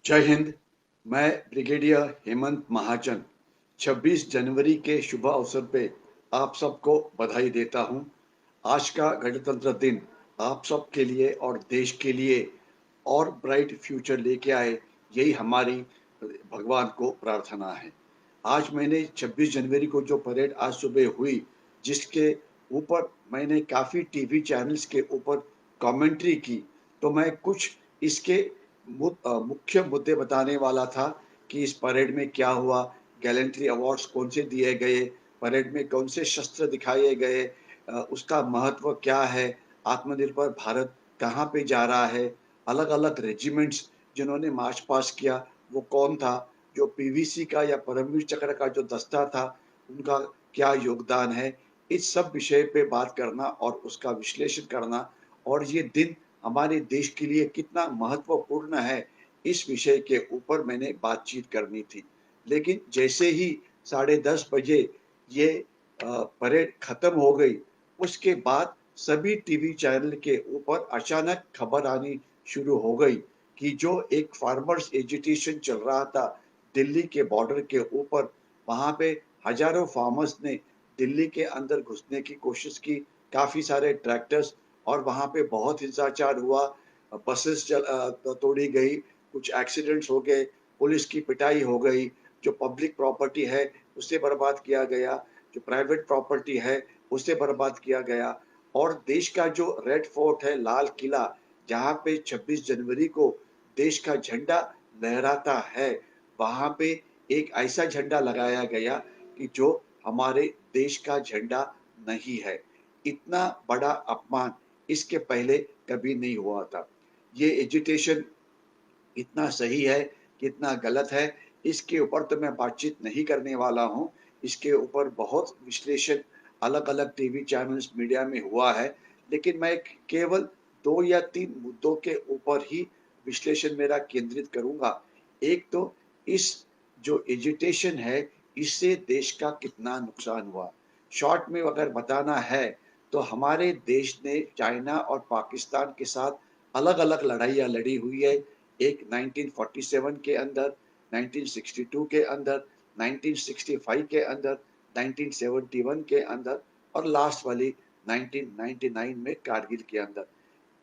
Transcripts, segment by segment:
जय हिंद। मैं ब्रिगेडियर हेमंत महाजन 26 जनवरी के शुभ अवसर पे आप सबको बधाई देता हूं। आज का गणतंत्र दिन आप सब के लिए और देश के लिए और ब्राइट फ्यूचर लेके आए, यही हमारी भगवान को प्रार्थना है। आज मैंने 26 जनवरी को जो परेड आज सुबह हुई, जिसके ऊपर मैंने काफ़ी टीवी चैनल्स के ऊपर कमेंट्री की, तो मैं कुछ इसके मुख्य मुद्दे बताने वाला था कि इस परेड में क्या हुआ, गैलेंट्री अवार्ड्स कौन से दिए गए, परेड में कौन से शस्त्र दिखाए गए, उसका महत्व क्या है, आत्मनिर्भर भारत कहाँ पे जा रहा है, अलग-अलग रेजिमेंट्स जिन्होंने मार्च पास्ट किया, वो कौन था, जो पीवीसी का या परमवीर चक्र का जो दस्ता था, उनका क्या योगदान है, इस सब विषय पे बात करना और उसका विश्लेषण करना और ये दिन हमारे देश के लिए कितना महत्वपूर्ण है, इस विषय के ऊपर मैंने बातचीत करनी थी। लेकिन जैसे ही 10:30 बजे ये परेड खत्म हो गई, उसके बाद सभी टीवी चैनल के ऊपर अचानक खबर आनी शुरू हो गई कि जो एक फार्मर्स एजिटेशन चल रहा था दिल्ली के बॉर्डर के ऊपर, वहाँ पे हजारों फार्मर्स ने दिल्ली के अंदर घुसने की कोशिश की, काफ़ी सारे ट्रैक्टर्स और वहाँ पे बहुत हिंसाचार हुआ, बसेस तोड़ी गई, कुछ एक्सीडेंट्स हो गए, पुलिस की पिटाई हो गई, जो पब्लिक प्रॉपर्टी है उसे बर्बाद किया गया, जो प्राइवेट प्रॉपर्टी है उसे बर्बाद किया गया और देश का जो रेड फोर्ट है, लाल किला, जहाँ पे 26 जनवरी को देश का झंडा लहराता है, वहाँ पे एक ऐसा झंडा लगाया गया कि जो हमारे देश का झंडा नहीं है। इतना बड़ा अपमान इसके पहले कभी नहीं हुआ था। ये एजिटेशन कितना सही है, कितना गलत है, इसके ऊपर तो मैं बातचीत नहीं करने वाला हूँ। इसके ऊपर बहुत विश्लेषण अलग-अलग टीवी चैनल्स, मीडिया में हुआ है, लेकिन मैं केवल 2 या 3 मुद्दों के ऊपर ही विश्लेषण मेरा केंद्रित करूँगा। एक तो इस जो एजिटेशन है, इससे देश का कितना नुकसान हुआ। शॉर्ट में अगर बताना है, तो हमारे देश ने चाइना और पाकिस्तान के साथ अलग-अलग लड़ाइयाँ लड़ी हुई है। एक 1947 के अंदर, 1962 के अंदर, 1965 के अंदर, 1971 के अंदर और लास्ट वाली 1999 में कारगिल के अंदर।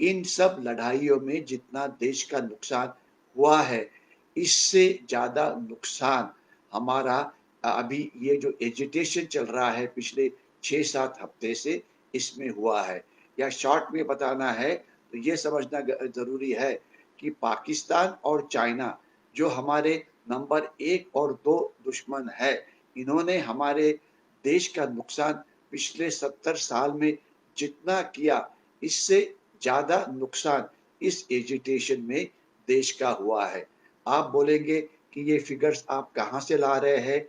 इन सब लड़ाइयों में जितना देश का नुकसान हुआ है, इससे ज़्यादा नुकसान हमारा अभी ये जो एजिटेशन चल रहा है पिछले 6-7 हफ्ते से, इसमें हुआ है। या शॉर्ट में बताना है, तो ये समझना ज़रूरी है कि पाकिस्तान और चाइना जो हमारे नंबर 1 और 2 दुश्मन है, इन्होंने हमारे देश का नुकसान पिछले 70 साल में जितना किया, इससे ज़्यादा नुकसान इस एजिटेशन में देश का हुआ है। आप बोलेंगे कि ये फिगर्स आप कहाँ से ला रहे हैं?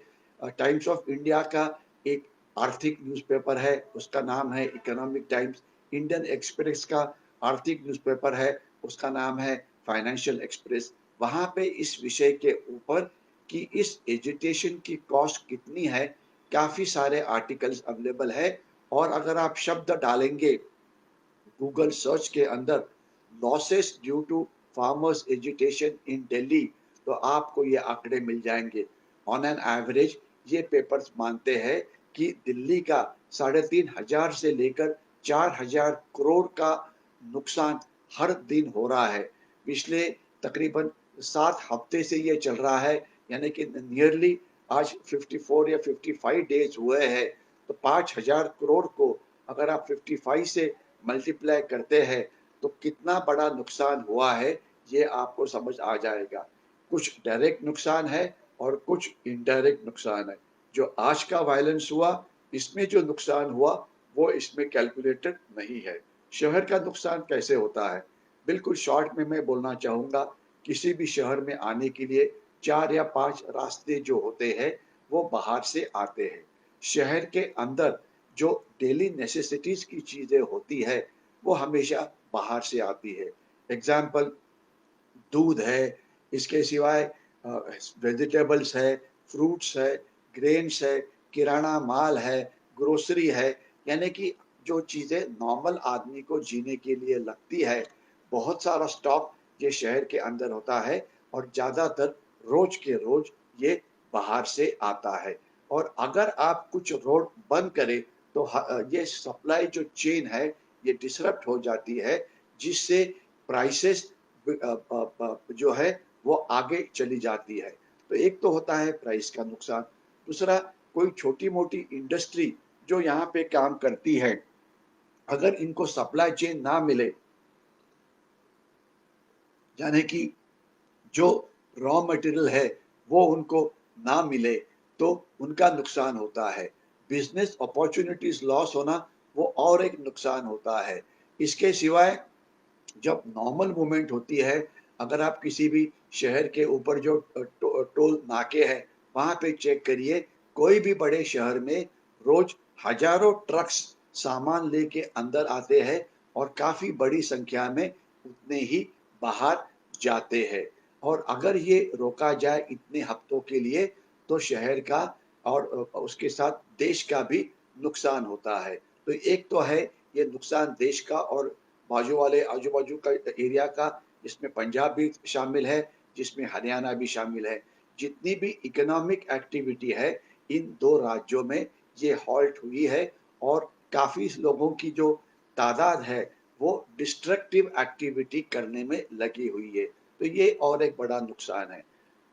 टाइम्स ऑफ इंडिया का एक आर्थिक न्यूज़पेपर है, उसका नाम है इकोनॉमिक टाइम्स। इंडियन एक्सप्रेस का आर्थिक न्यूज़पेपर है, उसका नाम है फाइनेंशियल एक्सप्रेस। वहाँ पे इस विषय के ऊपर कि इस एजिटेशन की कॉस्ट कितनी है, काफ़ी सारे आर्टिकल्स अवेलेबल है और अगर आप शब्द डालेंगे गूगल सर्च के अंदर losses due to farmers agitation in Delhi, तो आपको ये आंकड़े मिल जाएंगे। ऑन एन एवरेज ये पेपर्स मानते हैं कि दिल्ली का 3,500 से लेकर 4,000 करोड़ का नुकसान हर दिन हो रहा है। पिछले तकरीबन 7 हफ्ते से ये चल रहा है, यानी कि नियरली आज 54 या 55 डेज हुए हैं, तो 5,000 करोड़ को अगर आप 55 से मल्टीप्लाई करते हैं, तो कितना बड़ा नुकसान हुआ है, ये आपको समझ आ जाएगा। कुछ डायरेक्ट नुकसान है और कुछ इनडायरेक्ट नुकसान है। जो आज का वायलेंस हुआ, इसमें जो नुकसान हुआ, वो इसमें कैलकुलेटेड नहीं है। शहर का नुकसान कैसे होता है? बिल्कुल शॉर्ट में मैं बोलना चाहूँगा, किसी भी शहर में आने के लिए 4 या 5 रास्ते जो होते हैं, वो बाहर से आते हैं। शहर के अंदर जो डेली नेसेसिटीज़ की चीज़ें होती है, वो हमेशा बाहर से आती है। एग्ज़ाम्पल दूध है, इसके सिवाय वेजिटेबल्स है, फ्रूट्स है, ग्रेन्स है, किराना माल है, ग्रोसरी है, यानी कि जो चीज़ें नॉर्मल आदमी को जीने के लिए लगती है, बहुत सारा स्टॉक ये शहर के अंदर होता है और ज़्यादातर रोज के रोज ये बाहर से आता है। और अगर आप कुछ रोड बंद करें तो ये सप्लाई जो चेन है ये डिसरप्ट हो जाती है, जिससे प्राइसेस जो है वो आगे चली जाती है। तो एक तो होता है प्राइस का नुकसान, दूसरा कोई छोटी-मोटी इंडस्ट्री जो यहाँ पे काम करती है, अगर इनको सप्लाई चेन ना मिले, यानी कि जो रॉ मटेरियल है वो उनको ना मिले, तो उनका नुकसान होता है। बिजनेस अपॉर्चुनिटीज लॉस होना वो और एक नुकसान होता है। इसके सिवाय जब नॉर्मल मूवमेंट होती है, अगर आप किसी भी शहर के ऊपर जो टोल नाके हैं वहाँ पे चेक करिए, कोई भी बड़े शहर में रोज हजारों ट्रक्स सामान लेके अंदर आते हैं और काफी बड़ी संख्या में उतने ही बाहर जाते हैं। और अगर ये रोका जाए इतने हफ्तों के लिए तो शहर का और उसके साथ देश का भी नुकसान होता है। तो एक तो है ये नुकसान देश का और बाजू वाले आजू-बाजू का एरिया का, जिसमें पंजाब भी शामिल है, जिसमें हरियाणा भी शामिल है। जितनी भी इकोनॉमिक एक्टिविटी है, इन 2 राज्यों में ये हॉल्ट हुई है और काफ़ी लोगों की जो तादाद है, वो डिस्ट्रक्टिव एक्टिविटी करने में लगी हुई है। तो ये और एक बड़ा नुकसान है।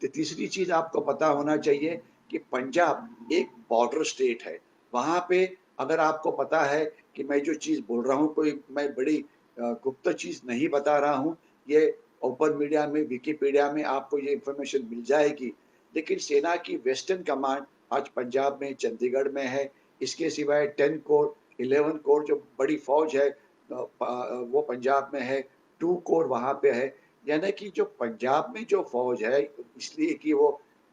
तो तीसरी चीज़ आपको पता होना चाहिए कि पंजाब एक बॉर्डर स्टेट है। वहाँ पे अगर आपको पता है कि मैं जो चीज़ बोल रहा हूँ कोई मैं बड़ी गुप्त चीज़ नहीं बता रहा हूँ, ये ओपन मीडिया में, विकिपीडिया में आपको ये इन्फॉर्मेशन मिल जाएगी। लेकिन सेना की वेस्टर्न कमांड आज पंजाब में, चंडीगढ़ में है। इसके सिवाय 10 कोर, 11 कोर जो बड़ी फ़ौज है वो पंजाब में है, 2 कोर वहाँ पे है। यानी कि जो पंजाब में जो फ़ौज है, इसलिए कि वो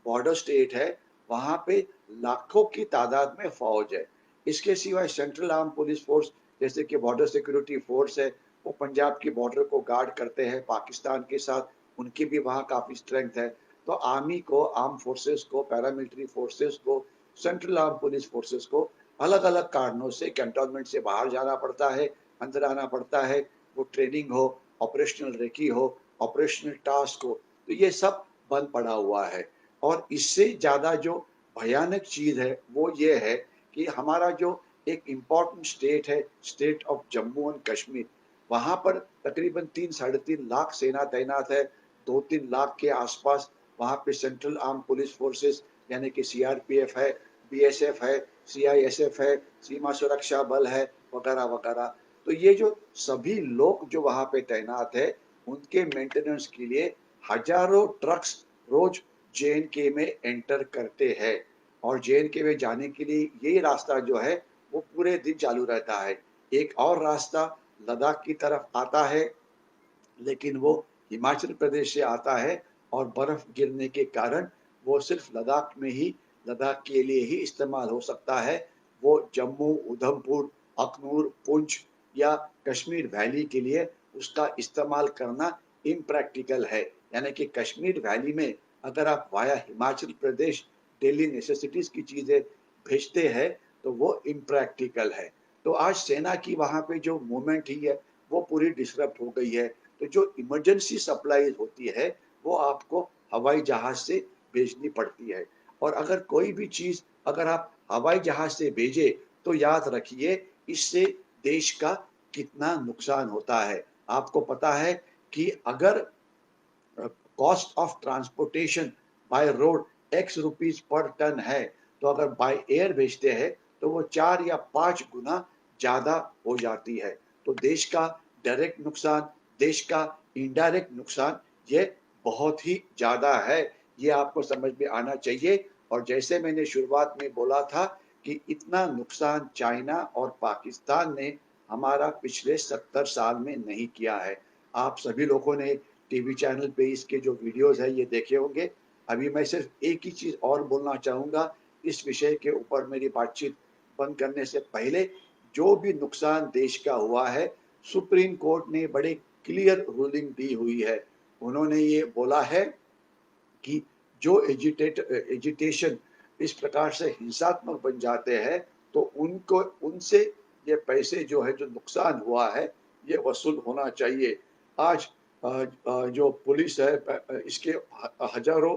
बॉर्डर स्टेट है, वहाँ पे लाखों की तादाद में फ़ौज है। इसके सिवाय सेंट्रल आर्म पुलिस फ़ोर्स जैसे कि बॉर्डर सिक्योरिटी फ़ोर्स है, वो पंजाब की बॉर्डर को गार्ड करते हैं पाकिस्तान के साथ, उनकी भी वहाँ काफ़ी स्ट्रेंथ है। तो आर्मी को, आर्म फोर्सेस को, पैरामिलिट्री फोर्सेस को, सेंट्रल आर्म पुलिस फोर्सेस को अलग-अलग कारणों से कैंटोनमेंट से बाहर जाना पड़ता है, अंदर आना पड़ता है। वो ट्रेनिंग हो, ऑपरेशनल रेकी हो, ऑपरेशनल टास्क हो, तो ये सब बंद पड़ा हुआ है। और इससे ज़्यादा जो भयानक चीज़ है, वो ये है कि हमारा जो एक इम्पोर्टेंट स्टेट है, state of Jammu and Kashmir, वहाँ पर तकरीबन 3 साढ़े 3 लाख सेना तैनात है, 2-3 लाख के आसपास वहाँ पे सेंट्रल आर्म पुलिस फोर्सेस यानी कि सीआरपीएफ है, बीएसएफ है, सीआईएसएफ है, सीमा सुरक्षा बल है, वगैरह-वगैरह। तो ये जो सभी लोग जो वहाँ पे तैनात है, उनके मेंटेनेंस के लिए हजारों ट्रक्स रोज जे-एंड-के में एंटर करते हैं। और जे-एंड-के में जाने के लिए यही रास्ता जो है वो पूरे दिन चालू रहता है। एक और रास्ता लद्दाख की तरफ आता है, लेकिन वो हिमाचल प्रदेश से आता है और बर्फ गिरने के कारण वो सिर्फ लद्दाख में ही, लद्दाख के लिए ही इस्तेमाल हो सकता है। वो जम्मू, उधमपुर, अखनूर, पुंछ या कश्मीर वैली के लिए उसका इस्तेमाल करना इम्प्रैक्टिकल है। यानी कि कश्मीर वैली में अगर आप via Himachal Pradesh daily necessities की चीज़ें भेजते हैं, तो वो इम्प्रैक्टिकल है। तो आज सेना की वहाँ पे जो मूवमेंट ही है, वो पूरी डिसरप्ट हो गई है। तो जो इमरजेंसी सप्लाई होती है, वो आपको हवाई जहाज से भेजनी पड़ती है। और अगर कोई भी चीज़ अगर आप हवाई जहाज से भेजें, तो याद रखिए इससे देश का कितना नुकसान होता है। आपको पता है कि अगर cost of transportation by road X rupees per ton है, तो अगर बाय एयर भेजते हैं तो वो 4 या 5 गुना ज़्यादा हो जाती है। तो देश का डायरेक्ट नुकसान, देश का इनडायरेक्ट नुकसान ये बहुत ही ज़्यादा है। ये आपको समझ में आना चाहिए। और जैसे मैंने शुरुआत में बोला था कि इतना नुकसान चाइना और पाकिस्तान ने हमारा पिछले 70 साल में नहीं किया है। आप सभी लोगों ने टीवी चैनल पे इसके जो वीडियोज़ हैं ये देखे होंगे। अभी मैं सिर्फ़ एक ही चीज़ और बोलना चाहूँगा इस विषय के ऊपर मेरी बातचीत बंद करने से पहले, जो भी नुकसान देश का हुआ है, सुप्रीम कोर्ट ने बड़े क्लियर रूलिंग दी हुई है। उन्होंने ये बोला है कि जो एजिटेशन इस प्रकार से हिंसात्मक बन जाते हैं, तो उनको उनसे ये पैसे जो है, जो नुकसान हुआ है, ये वसूल होना चाहिए। आज जो पुलिस है इसके हजारों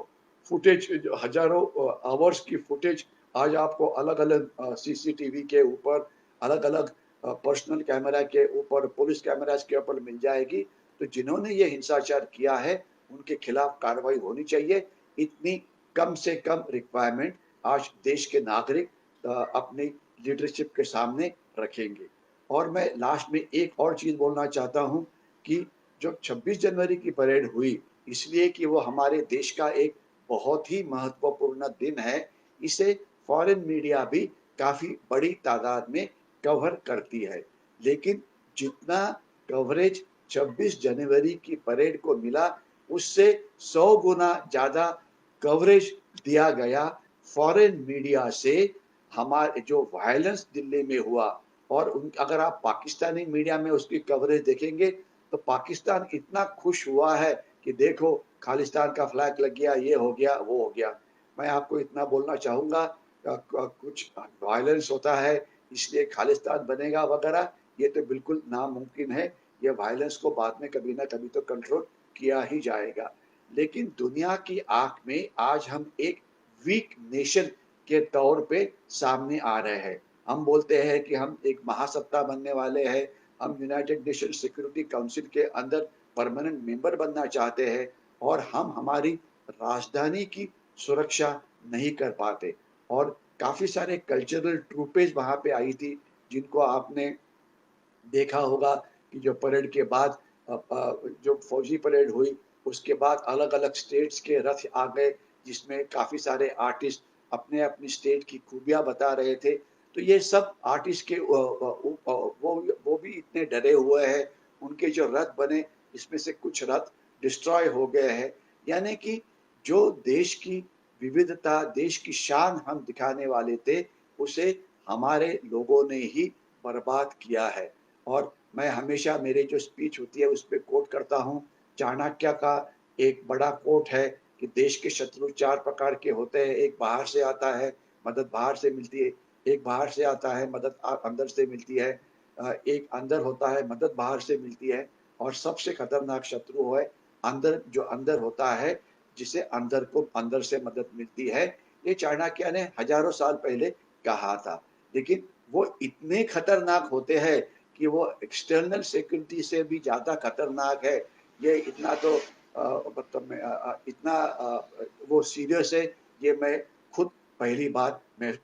फुटेज, हजारों आवर्स की फुटेज आज आपको अलग-अलग सीसीटीवी के ऊपर, अलग-अलग पर्सनल कैमरा के ऊपर, पुलिस कैमरास के ऊपर मिल जाएगी। तो जिन्होंने ये हिंसाचार किया है, उनके खिलाफ कार्रवाई होनी चाहिए। इतनी कम से कम रिक्वायरमेंट आज देश के नागरिक अपनी लीडरशिप के सामने रखेंगे। और मैं लास्ट में एक और चीज़ बोलना चाहता हूँ कि जो 26 जनवरी की परेड हुई, इसलिए कि वो हमारे देश का एक बहुत ही महत्वपूर्ण दिन है। इसे फ़ॉरेन मीडिया भी काफ़ी बड़ी तादाद में कवर करती है। लेकिन जितना कवरेज 26 जनवरी की परेड को मिला, उससे 100 गुना ज़्यादा कवरेज दिया गया फ़ॉरेन मीडिया से हमारे जो वायलेंस दिल्ली में हुआ। और अगर आप पाकिस्तानी मीडिया में उसकी कवरेज देखेंगे तो पाकिस्तान इतना खुश हुआ है कि देखो खालिस्तान का फ्लैग लग गया, ये हो गया, वो हो गया। मैं आपको इतना बोलना चाहूँगा, कुछ वायलेंस होता है इसलिए खालिस्तान बनेगा वगैरह, ये तो बिल्कुल नामुमकिन है। ये वायलेंस को बाद में कभी ना कभी तो कंट्रोल किया ही जाएगा। लेकिन दुनिया की आँख में आज हम एक वीक नेशन के तौर पे सामने आ रहे हैं। हम बोलते हैं कि हम एक महासत्ता बनने वाले हैं, हम यूनाइटेड नेशन सिक्योरिटी काउंसिल के अंदर परमानेंट मेंबर बनना चाहते हैं और हम हमारी राजधानी की सुरक्षा नहीं कर पाते। और काफ़ी सारे कल्चरल ट्रूपेज वहाँ पे आई थी, जिनको आपने देखा होगा कि जो परेड के बाद जो फौजी परेड हुई, उसके बाद अलग-अलग स्टेट्स के रथ आ गए, जिसमें काफ़ी सारे आर्टिस्ट अपने-अपनी स्टेट की खूबियाँ बता रहे थे। तो ये सब आर्टिस्ट के वो भी इतने डरे हुए हैं, उनके जो रथ बने, इसमें से कुछ रथ डिस्ट्रॉय हो गए हैं। यानी कि जो देश की विविधता, देश की शान हम दिखाने वाले थे, उसे हमारे लोगों ने ही बर्बाद किया है। और मैं हमेशा मेरी जो स्पीच होती है उस पे कोट करता हूँ। चाणक्य का एक बड़ा कोट है कि देश के शत्रु 4 प्रकार के होते हैं। एक बाहर से आता है, मदद बाहर से मिलती है। एक बाहर से आता है, मदद अंदर से मिलती है। एक अंदर होता है, मदद बाहर से मिलती है। और सबसे खतरनाक शत्रु है अंदर, जो अंदर होता है, जिसे अंदर को अंदर से मदद मिलती है। ये चाणक्य ने हज़ारों साल पहले कहा था। लेकिन वो इतने खतरनाक होते हैं कि वो एक्सटर्नल सिक्योरिटी से भी ज़्यादा खतरनाक है। ये इतना तो मतलब इतना वो सीरियस है, ये मैं खुद पहली बार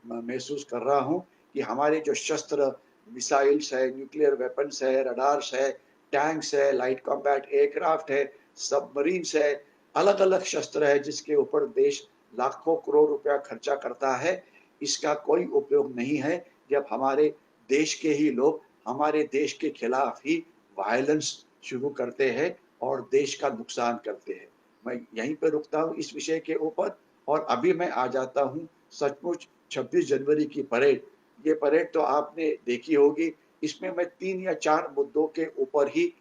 महसूस कर रहा हूँ कि हमारे जो शस्त्र, मिसाइल्स है, न्यूक्लियर वेपन्स है, रडार्स है, टैंक्स है, लाइट कॉम्बैट एयरक्राफ्ट है, सबमरीन्स है, अलग-अलग शस्त्र है जिसके ऊपर देश लाखों करोड़ रुपया खर्चा करता है। इसका कोई उपयोग नहीं है जब हमारे देश के ही लोग हमारे देश के खिलाफ ही वायलेंस शुरू करते हैं और देश का नुकसान करते हैं। मैं यहीं पे रुकता हूँ इस विषय के ऊपर और अभी मैं आ जाता हूँ सचमुच 26 जनवरी की परेड। ये परेड तो आपने देखी होगी, इसमें मैं 3 या 4 मुद्दों के ऊपर ही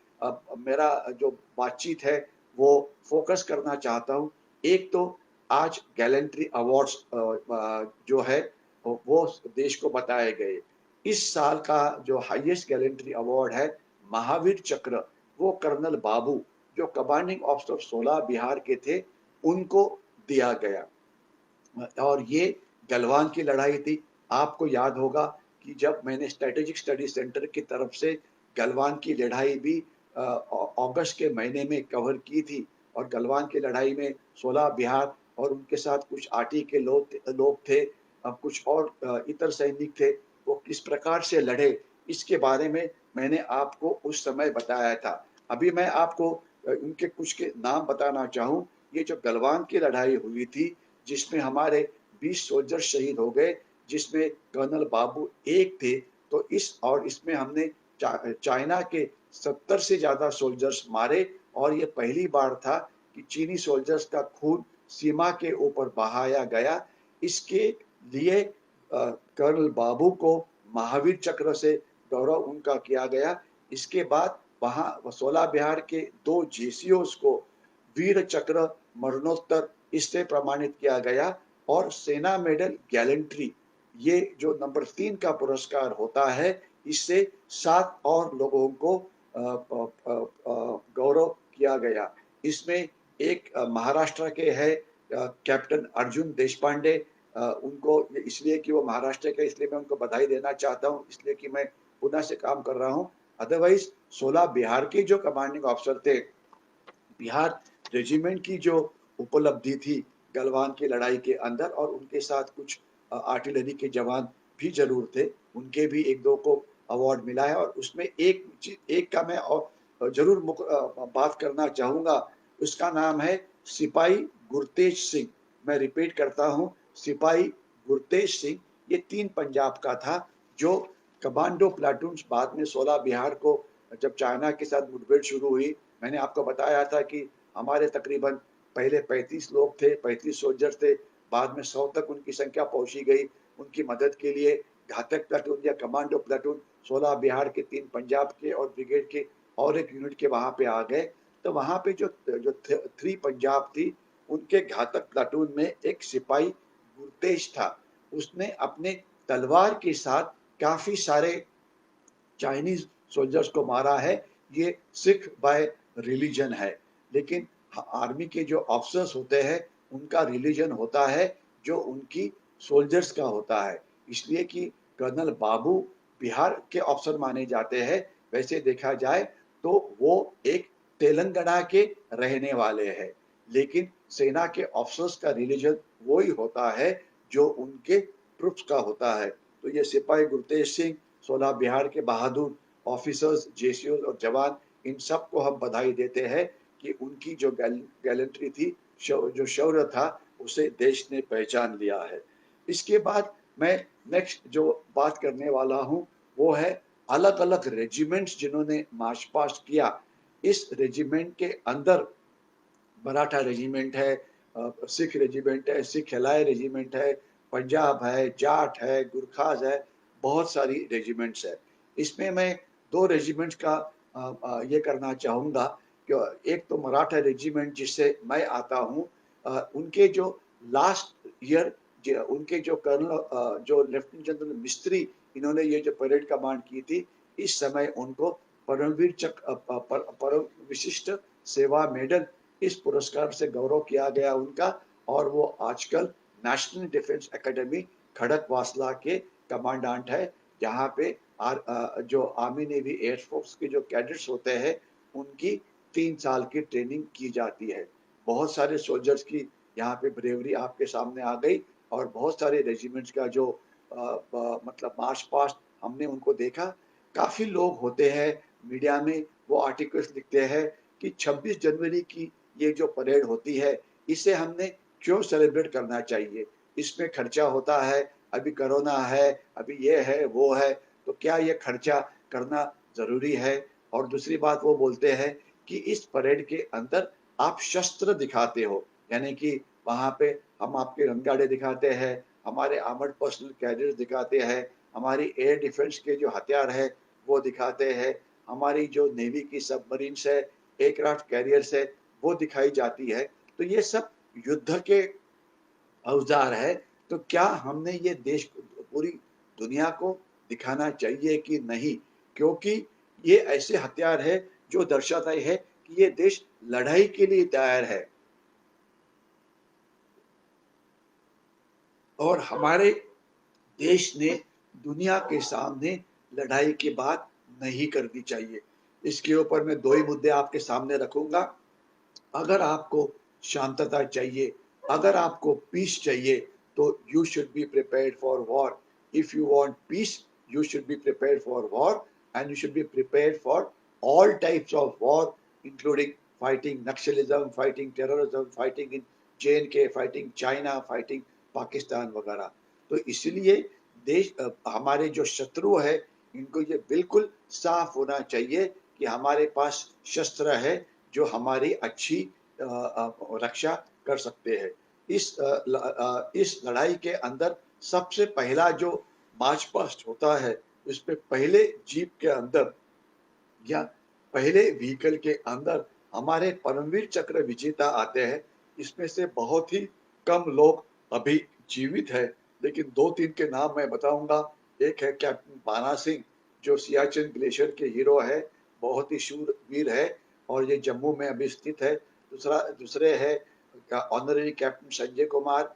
मेरा जो बातचीत है वो फ़ोकस करना चाहता हूँ। एक तो आज गैलेंट्री अवार्ड्स जो है वो देश को बताए गए। इस साल का जो हाईएस्ट गैलेंट्री अवार्ड है महावीर चक्र, वो कर्नल बाबू जो कमांडिंग ऑफिसर 16 बिहार के थे, उनको दिया गया। और ये गलवान की लड़ाई थी। आपको याद होगा कि जब मैंने स्ट्रैटेजिक स्टडी सेंटर की तरफ से गलवान की लड़ाई भी अगस्त के महीने में कवर की थी और गलवान की लड़ाई में 16 बिहार और उनके साथ कुछ आरटी के लोग थे, कुछ और इतर सैनिक थे, वो किस प्रकार से लड़े, इसके बारे में मैंने आपको उस समय बताया था। अभी मैं आपको उनके कुछ के नाम बताना चाहूँ, ये जो गलवान की लड़ाई हुई थी, जिसमें हमारे 20 सोल्जर शहीद हो गए, जिसमें कर्नल बाबू एक थे, तो इसमें हमने चाइना के 70 से ज़्यादा सोल्जर्स मारे और ये पहली बार था कि चीनी सोल्जर्स का खून सीमा के ऊपर बहाया गया। इसके लिए कर्नल बाबू को महावीर चक्र से गौरव उनका किया गया। इसके बाद वहाँ 16 बिहार के 2 जेसीओस को वीर चक्र मरणोत्तर इससे प्रमाणित किया गया और सेना मेडल गैलेंट्री, ये जो नंबर 3 का पुरस्कार होता है, इससे 7 और लोगों को गौरव किया गया। इसमें एक महाराष्ट्र के है कैप्टन अर्जुन देशपांडे, उनको इसलिए कि वो महाराष्ट्र के, इसलिए मैं उनको बधाई देना चाहता हूँ, इसलिए कि मैं पुणे से काम कर रहा हूँ। अदरवाइज़ 16 बिहार के जो कमांडिंग ऑफिसर थे, बिहार रेजिमेंट की जो उपलब्धि थी गलवान की लड़ाई के अंदर, और उनके साथ कुछ आर्टिलरी के जवान भी ज़रूर थे, उनके भी 1-2 को अवार्ड मिला है। और उसमें एक का मैं और ज़रूर बात करना चाहूँगा, उसका नाम है सिपाही गुरतेज सिंह। मैं रिपीट करता हूँ, सिपाही गुरतेज सिंह, ये 3 पंजाब का था, जो कमांडो प्लाटून्स बाद में 16 बिहार को, जब चाइना के साथ मुठभेड़ शुरू हुई, मैंने आपको बताया था कि हमारे तकरीबन पहले 35 लोग थे, 35 सोल्जर्स थे, बाद में 100 तक उनकी संख्या पहुँची गई। उनकी मदद के लिए घातक प्लाटून या कमांडो प्लाटून 16 बिहार के, 3 पंजाब के और ब्रिगेड के और एक यूनिट के वहाँ पे आ गए। तो वहाँ पे जो जो 3 पंजाब थी, उनके घातक प्लाटून में एक सिपाही गुरतेज था। उसने अपने तलवार के साथ काफ़ी सारे चाइनीज सोल्जर्स को मारा है। ये सिख बाय रिलीजन है, लेकिन आर्मी के जो ऑफिसर्स होते हैं, उनका रिलीजन होता है जो उनकी सोल्जर्स का होता है। इसलिए कि कर्नल बाबू बिहार के ऑफिसर माने जाते हैं। वैसे देखा जाए तो वो एक तेलंगाना के रहने वाले हैं, लेकिन सेना के ऑफिसर्स का रिलीजन वही होता है जो उनके ट्रुप्स का होता है। तो ये सिपाही गुरतेज सिंह, 16 बिहार के बहादुर ऑफिसर्स, जेसीओ और जवान, इन सबको हम बधाई देते हैं कि उनकी जो गैलेंट्री थी, जो शौर्य था, उसे देश ने पहचान लिया है। इसके बाद मैं नेक्स्ट जो बात करने वाला हूँ, वो है अलग-अलग रेजिमेंट्स जिन्होंने मार्च पास्ट किया। इस रेजिमेंट के अंदर मराठा रेजिमेंट है, सिख रेजिमेंट है, सिख एलाय रेजिमेंट है, पंजाब है, जाट है, गुरखाज है, बहुत सारी रेजिमेंट्स है। इसमें मैं 2 रेजिमेंट्स का ये करना चाहूँगा कि एक तो मराठा रेजिमेंट जिससे मैं आता हूँ, उनके जो लास्ट ईयर उनके जो कर्नल जो लेफ्टिनेंट जनरल मिस्त्री, इन्होंने ये जो परेड कमांड की थी, इस समय उनको परमवीर चक्र परम विशिष्ट सेवा मेडल, इस पुरस्कार से गौरव किया गया उनका। और वो आजकल नेशनल डिफेंस एकेडमी खड़कवासला के कमांडेंट है, जहाँ पे जो आर्मी नेवी एयरफोर्स के जो कैडेट्स होते हैं, उनकी 3 साल की ट्रेनिंग की जाती है। बहुत सारे सोल्जर्स की यहाँ पे ब्रेवरी आपके सामने आ गई, और बहुत सारे रेजिमेंट्स का जो मतलब मार्च पास्ट हमने उनको देखा। काफ़ी लोग होते हैं मीडिया में, वो आर्टिकल्स लिखते हैं कि 26 जनवरी की ये जो परेड होती है, इसे हमने क्यों सेलिब्रेट करना चाहिए? इसमें खर्चा होता है, अभी कोरोना है, अभी ये है, वो है, तो क्या ये खर्चा करना ज़रूरी है? और दूसरी बात वो बोलते हैं कि इस परेड के अंदर आप शस्त्र दिखाते हो, यानी कि वहाँ पे हम आपके रनगाड़े दिखाते हैं, हमारे आर्मर्ड पर्सनल कैरियर्स दिखाते हैं, हमारी एयर डिफेंस के जो हथियार है, वो दिखाते हैं, हमारी जो नेवी की सबमरीन्स है, एयरक्राफ्ट कैरियर्स है, वो दिखाई जाती है। तो ये सब युद्ध के औज़ार है। तो क्या हमने ये देश पूरी दुनिया को दिखाना चाहिए कि नहीं? क्योंकि ये ऐसे हथियार है जो दर्शाता है कि ये देश लड़ाई के लिए तैयार है। और हमारे देश ने दुनिया के सामने लड़ाई की बात नहीं करनी चाहिए। इसके ऊपर मैं 2 ही मुद्दे आपके सामने रखूँगा। अगर आपको शांतता चाहिए, अगर आपको पीस चाहिए, तो you should be prepared for war. If you want piece, you should be prepared for war, and you should be prepared for all types of war, including fighting Naxalism, fighting terrorism, fighting in J fighting China, fighting Pakistan वगैरह। तो इसलिए हमारे जो शत्रु है, इनको ये बिल्कुल साफ होना चाहिए कि हमारे पास शस्त्र है जो हमारी अच्छी रक्षा कर सकते हैं। इस लड़ाई के अंदर सबसे पहला जो मार्च पास्ट होता है, उसपे पहले जीप के अंदर या पहले व्हीकल के अंदर हमारे परमवीर चक्र विजेता आते हैं। इसमें से बहुत ही कम लोग अभी जीवित है, लेकिन 2-3 के नाम मैं बताऊंगा। एक है कैप्टन बाना सिंह, जो सियाचिन ग्लेशियर के हीरो है, बहुत ही शूरवीर है। और ये जम्मू में अभी स्थित है। दूसरे है ऑनररी कैप्टन संजय कुमार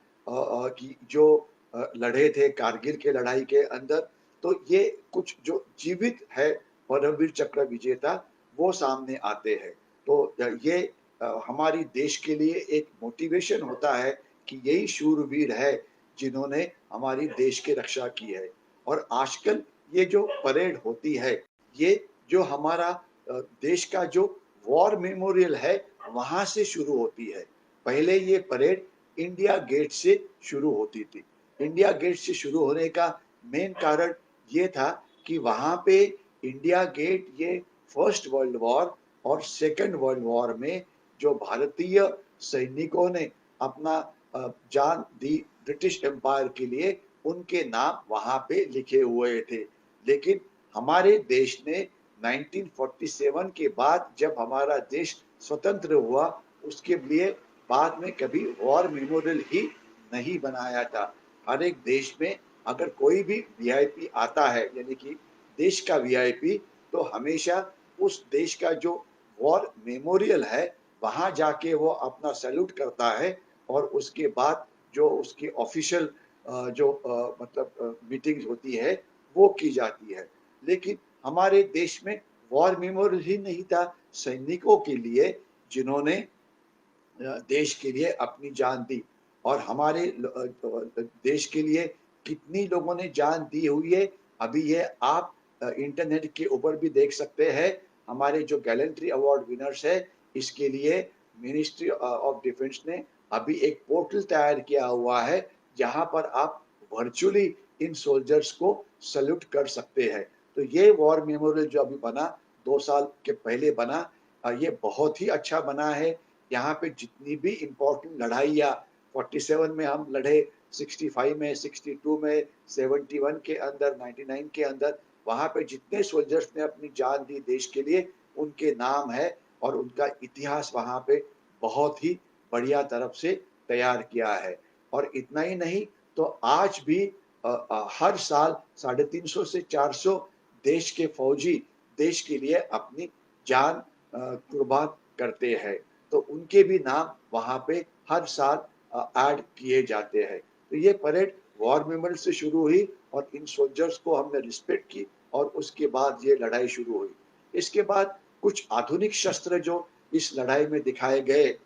की जो लड़े थे कारगिल के लड़ाई के अंदर। तो ये कुछ जो जीवित है परमवीर चक्र विजेता वो सामने आते हैं। तो ये हमारी देश के लिए एक मोटिवेशन होता है कि यही शूरवीर है जिन्होंने हमारी देश की रक्षा की है। और आजकल ये जो परेड होती है, ये जो हमारा देश का जो वॉर मेमोरियल है वहां से शुरू होती है। पहले ये परेड इंडिया गेट से शुरू होती थी। इंडिया गेट से शुरू होने का मेन कारण ये था कि वहां पे इंडिया गेट ये फर्स्ट वर्ल्ड वॉर और सेकंड वर्ल्ड वॉर में जो भारतीय सैनिकों ने अपना जान दी ब्रिटिश एम्पायर के लिए, उनके नाम वहां पे लिखे हुए थे। लेकिन हमारे देश ने 1947 के बाद जब हमारा देश स्वतंत्र हुआ, उसके लिए बाद में कभी वॉर मेमोरियल ही नहीं बनाया था। हर एक देश में अगर कोई भी वीआईपी आता है, यानी कि देश का वीआईपी, तो हमेशा उस देश का जो वॉर मेमोरियल है वहां जाके वो अपना सैल्यूट करता है और उसके बाद जो उसकी ऑफिशियल जो मतलब मीटिंग्स होती है वो की जाती है। लेकिन हमारे देश में वॉर मेमोरियल ही नहीं था सैनिकों के लिए जिन्होंने देश के लिए अपनी जान दी। और हमारे देश के लिए कितनी लोगों ने जान दी हुई है, अभी ये आप इंटरनेट के ऊपर भी देख सकते हैं। हमारे जो गैलेंट्री अवार्ड विनर्स है, इसके लिए मिनिस्ट्री ऑफ डिफेंस ने अभी एक पोर्टल तैयार किया हुआ है जहां पर आप वर्चुअली इन सोल्जर्स को सल्यूट कर सकते हैं। तो ये वॉर मेमोरियल जो अभी बना, 2 साल के पहले बना, ये बहुत ही अच्छा बना है। यहाँ पे जितनी भी इम्पोर्टेंट लड़ाइयाँ 47 में हम लड़े, 65 में, 62 में, 71 के अंदर, 99 के अंदर, वहाँ पे जितने सोल्जर्स ने अपनी जान दी देश के लिए, उनके नाम है और उनका इतिहास वहाँ पे बहुत ही बढ़िया तरफ से तैयार किया है। और इतना ही नहीं, तो आज भी हर साल 350 से 400 देश के फौजी देश के लिए अपनी जान कुर्बान करते हैं। तो उनके भी नाम वहाँ पे हर साल ऐड किए जाते हैं। तो ये परेड वॉर मेमोरियल से शुरू हुई और इन सोल्जर्स को हमने रिस्पेक्ट की और उसके बाद ये लड़ाई शुरू हुई। इसके बाद कुछ आधुनिक शस्त्र जो इस लड़ाई में दिखाए गए,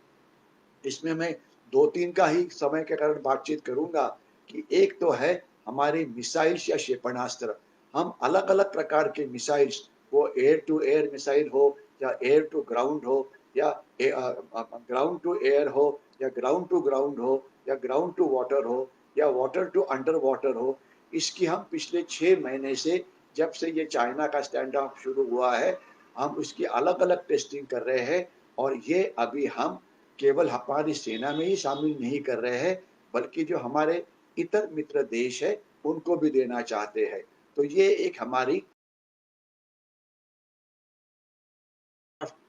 इसमें मैं 2-3 का ही समय के कारण बातचीत करूंगा। कि एक तो है हमारे मिसाइल्स या क्षेपणास्त्र। हम अलग-अलग प्रकार के मिसाइल्स, वो एयर टू एयर मिसाइल हो या एयर टू ग्राउंड हो या ग्राउंड टू एयर हो या ग्राउंड टू ग्राउंड हो या ग्राउंड टू वाटर हो या वाटर टू अंडर वाटर हो, इसकी हम पिछले 6 महीने से, जब से ये चाइना का स्टैंड ऑफ शुरू हुआ है, हम उसकी अलग-अलग टेस्टिंग कर रहे हैं। और ये अभी हम केवल हमारी सेना में ही शामिल नहीं कर रहे हैं, बल्कि जो हमारे इतर मित्र देश है उनको भी देना चाहते हैं। तो ये एक हमारी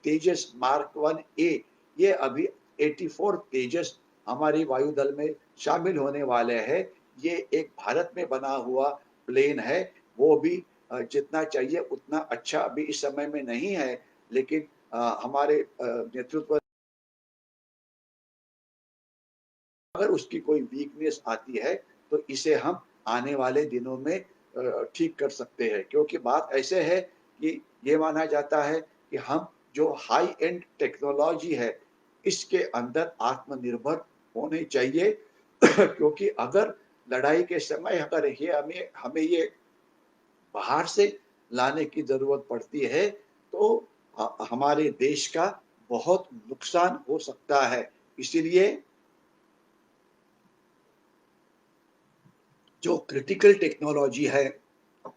तेजस मार्क 1A, ये अभी 84 तेजस हमारी वायुदल में शामिल होने वाले हैं। ये एक भारत में बना हुआ प्लेन है। वो भी जितना चाहिए उतना अच्छा अभी इस समय में नहीं है, लेकिन हमारे नेतृत्व, अगर उसकी कोई वीकनेस आती है तो इसे हम आने वाले दिनों में ठीक कर सकते हैं। क्योंकि बात ऐसे है कि ये माना जाता है कि हम जो हाई एंड टेक्नोलॉजी है इसके अंदर आत्मनिर्भर होने चाहिए। क्योंकि अगर लड़ाई के समय अगर ये हमें हमें ये बाहर से लाने की जरूरत पड़ती है तो हमारे देश का बहुत नुकसान हो सकता है। इसीलिए जो क्रिटिकल टेक्नोलॉजी है,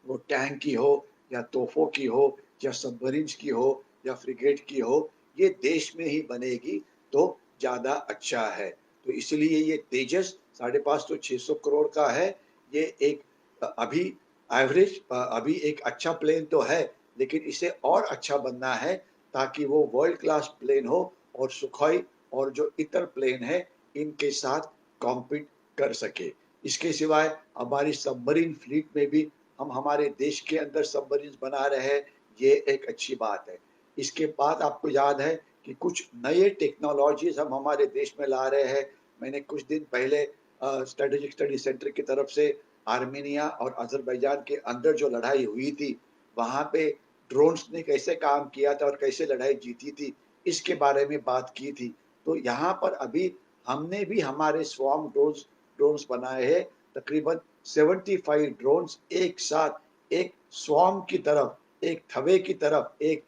वो टैंक की हो या तोपों की हो या सबमरीन्स की हो या फ्रिगेट की हो, ये देश में ही बनेगी तो ज़्यादा अच्छा है। तो इसलिए ये तेजस साढ़े पाँच तो 600 करोड़ का है। ये एक अभी एवरेज अभी एक अच्छा प्लेन तो है, लेकिन इसे और अच्छा बनना है ताकि वो वर्ल्ड क्लास प्लेन हो और सुखोई और जो इतर प्लेन है इनके साथ कॉम्पीट कर सके। इसके सिवाय हमारी सबमरीन फ्लीट में भी हम हमारे देश के अंदर सबमरीन बना रहे हैं, ये एक अच्छी बात है। इसके बाद आपको याद है कि कुछ नए टेक्नोलॉजीज़ हम हमारे देश में ला रहे हैं। मैंने कुछ दिन पहले स्ट्रेटेजिक स्टडी सेंटर की तरफ से आर्मेनिया और अज़रबैजान के अंदर जो लड़ाई हुई थी, वहाँ पे ड्रोन्स ने कैसे काम किया था और कैसे लड़ाई जीती थी, इसके बारे में बात की थी। तो यहाँ पर अभी हमने भी हमारे स्वार्म ड्रोन्स ड्रोन्स बनाए हैं, तकरीबन 75 ड्रोन्स एक साथ एक स्वार्म की तरफ, एक थवे की तरफ, एक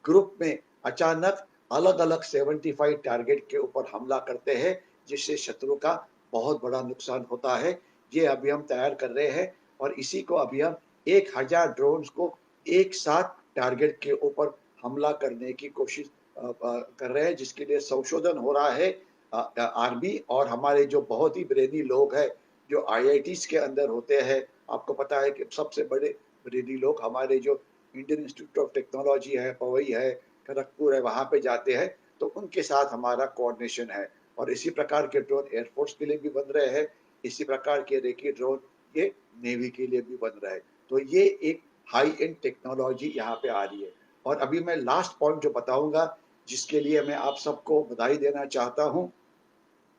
ग्रुप में अचानक अलग-अलग 75 टारगेट के ऊपर हमला करते हैं, जिससे शत्रु का बहुत बड़ा नुकसान होता है। ये अभी हम तैयार कर रहे हैं और इसी को अभी हम 1000 ड्रोन्स को एक साथ टारगेट के ऊपर हमला करने की कोशिश कर रहे हैं, जिसके लिए संशोधन हो रहा है। आर्मी और हमारे जो बहुत ही ब्रेनी लोग हैं, जो आईआईटीज़ के अंदर होते हैं, आपको पता है कि सबसे बड़े ब्रेनी लोग हमारे जो इंडियन इंस्टीट्यूट ऑफ टेक्नोलॉजी है, पवई है, खड़गपुर है, वहाँ पे जाते हैं, तो उनके साथ हमारा कोऑर्डिनेशन है। और इसी प्रकार के ड्रोन एयरफोर्स के लिए भी बन रहे हैं, इसी प्रकार के रेकी ड्रोन ये नेवी के लिए भी बन रहा है। तो ये एक हाई एंड टेक्नोलॉजी यहाँ पे आ रही है। और अभी मैं लास्ट पॉइंट जो बताऊँगा, जिसके लिए मैं आप सबको बधाई देना चाहता हूँ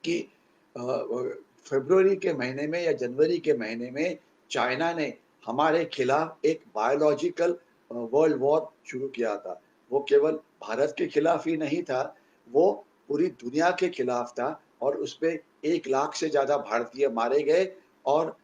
कि फ़रवरी के महीने में या जनवरी के महीने में चाइना ने हमारे खिलाफ एक बायोलॉजिकल वर्ल्ड वॉर शुरू किया था। वो केवल भारत के खिलाफ ही नहीं था, वो पूरी दुनिया के खिलाफ था और उसपे 1 लाख से ज़्यादा भारतीय मारे गए और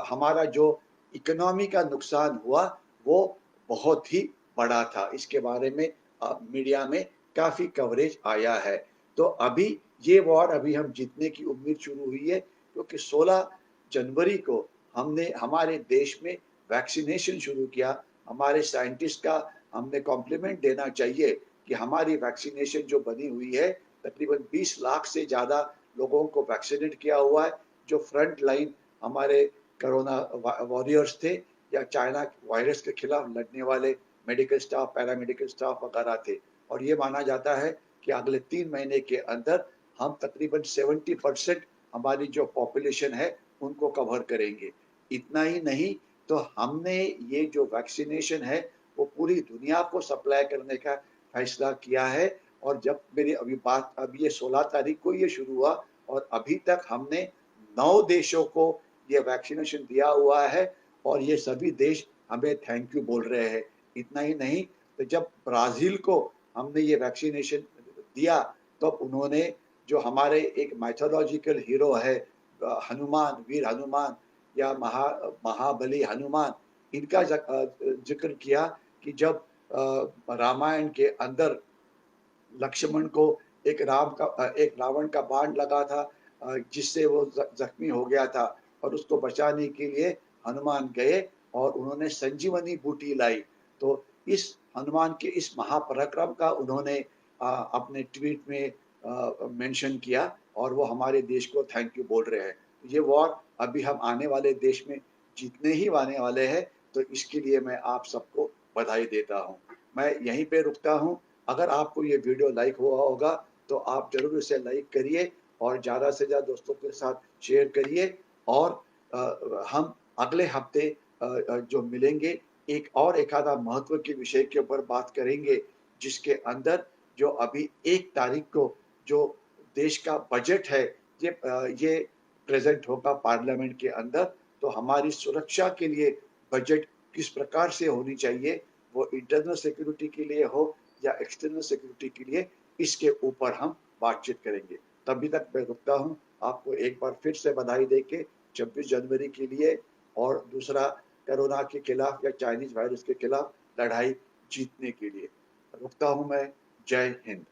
हमारा जो इकोनॉमी का नुकसान हुआ, वो बहुत ही बड़ा था। इसके बारे में मीडिया में काफ़ी कवरेज आया है। तो अभी ये वॉर अभी हम जीतने की उम्मीद शुरू हुई है, क्योंकि 16 जनवरी को हमने हमारे देश में वैक्सीनेशन शुरू किया। हमारे साइंटिस्ट का हमने कॉम्प्लीमेंट देना चाहिए कि हमारी वैक्सीनेशन जो बनी हुई है, तकरीबन 20 लाख से ज़्यादा लोगों को वैक्सीनेट किया हुआ है, जो फ्रंट लाइन हमारे कोरोना वॉरियर्स थे या चाइना वायरस के खिलाफ लड़ने वाले मेडिकल स्टाफ, पैरामेडिकल स्टाफ वगैरह थे। और ये माना जाता है कि अगले 3 महीने के अंदर हम तकरीबन 70% हमारी जो पॉपुलेशन है, उनको कवर करेंगे। इतना ही नहीं, तो हमने ये जो वैक्सीनेशन है, वो पूरी दुनिया को सप्लाई करने का फैसला किया है और जब मेरी अभी ये 16 तारीख को ये शुरू हुआ और अभी तक हमने 9 देशों को ये वैक्सीनेशन दिया हुआ है और ये सभी देश हमें थैंक यू बोल रहे हैं। इतना ही नहीं, तो जब ब्राज़ील को हमने ये वैक्सीनेशन दिया, तब उन्होंने जो हमारे एक माइथोलॉजिकल हीरो है हनुमान, वीर हनुमान या महाबली हनुमान, इनका ज़िक्र किया कि जब रामायण के अंदर लक्ष्मण को एक रावण का बाण लगा था, जिससे वो ज़ख्मी हो गया था और उसको बचाने के लिए हनुमान गए और उन्होंने संजीवनी बूटी लाई। तो इस हनुमान के इस महापराक्रम का उन्होंने अपने ट्वीट में मेंशन किया और वो हमारे देश को थैंक यू बोल रहे हैं। ये वॉर अभी हम आने वाले देश में जीतने ही आने वाले हैं, तो इसके लिए मैं आप सबको बधाई देता हूँ। मैं यहीं पे रुकता हूँ। अगर आपको ये वीडियो लाइक हुआ होगा, तो आप ज़रूर इसे लाइक करिए और ज़्यादा से ज़्यादा दोस्तों के साथ शेयर करिए और हम अगले हफ्ते जो मिलेंगे, एक आधा महत्व के विषय के ऊपर बात करेंगे, जिसके अंदर जो अभी 1 तारीख को जो देश का बजट है, ये प्रेज़ेंट होगा पार्लियामेंट के अंदर। तो हमारी सुरक्षा के लिए बजट किस प्रकार से होनी चाहिए, वो इंटरनल सिक्योरिटी के लिए हो या एक्सटर्नल सिक्योरिटी के लिए, इसके ऊपर हम बातचीत करेंगे। तभी तक मैं रुकता हूँ। आपको एक बार फिर से बधाई देके 26 जनवरी के लिए और दूसरा कोरोना के खिलाफ या चाइनीज़ वायरस के खिलाफ लड़ाई जीतने के लिए। रुकता हूँ मैं। जय हिंद।